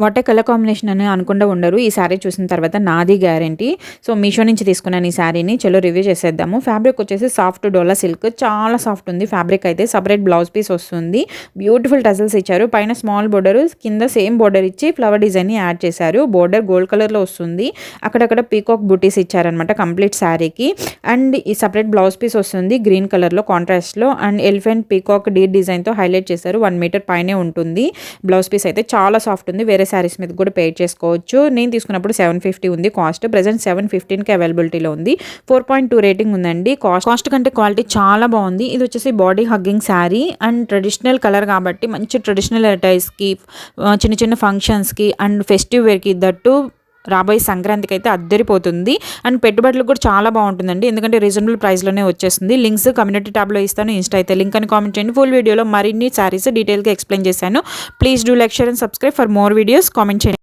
What a colour combination అని అనకుండా ఉండరు. ఈ శారీ చూసిన తర్వాత నాది గ్యారంటీ. సో, మీషో నుంచి తీసుకున్నాను ఈ శారీని. చలో రివ్యూ చేసేద్దాము. ఫ్యాబ్రిక్ వచ్చేసి సాఫ్ట్ డోలా సిల్క్ చాలా సాఫ్ట్ ఉంది. ఫ్యాబ్రిక్ అయితే సెపరేట్ బ్లౌజ్ పీస్ వస్తుంది. బ్యూటిఫుల్ టజల్స్ ఇచ్చారు. పైన స్మాల్ బోర్డర్, కింద సేమ్ బోర్డర్ ఇచ్చి ఫ్లవర్ డిజైన్ని యాడ్ చేశారు. బోర్డర్ గోల్డ్ కలర్లో వస్తుంది. అక్కడక్కడ పీకాక్ బూటీస్ ఇచ్చారనమాట కంప్లీట్ శారీకి. అండ్ ఈ సెపరేట్ బ్లౌజ్ పీస్ వస్తుంది గ్రీన్ కలర్లో కాంట్రాస్ట్లో. అండ్ ఎలిఫెంట్ పీకాక్ డీ డిజైన్తో హైలైట్ చేశారు. 1 మీటర్ పైనే ఉంటుంది. బ్లౌజ్ పీస్ అయితే చాలా సాఫ్ట్ ఉంది. వేరే శారీస్ మీద కూడా పే చేసుకోవచ్చు. నేను తీసుకున్నప్పుడు 750 ఉంది కాస్ట్. ప్రెజెంట్ 715కి అవైలబిలిటీలో ఉంది. 4.2 రేటింగ్ ఉందండి. కాస్ట్ కంటే క్వాలిటీ చాలా బాగుంది. ఇది వచ్చేసి body hugging sari and traditional colour కాబట్టి మంచి ట్రెడిషనల్ అటైర్స్కి, చిన్న చిన్న ఫంక్షన్స్కి అండ్ ఫెస్టివ్ వేర్కి దట్టు రాబోయే సంక్రాంతికి అయితే అద్దరిపోతుంది. అండ్ పెట్టుబడులకు కూడా చాలా బాగుంటుందండి. ఎందుకంటే రీజనబుల్ ప్రైస్లోనే వచ్చేస్తుంది. లింక్స్ కమ్యూనిటీ ట్యాబ్లో ఇస్తాను. ఇన్స్టా అయితే లింక్ అని కామెంట్ చేయండి. ఫుల్ వీడియోలో మరిన్ని శారీస్ డీటెయిల్గా ఎక్స్ప్లెయిన్ చేశాను. Please do like, share and subscribe for more videos. Comment చేయండి.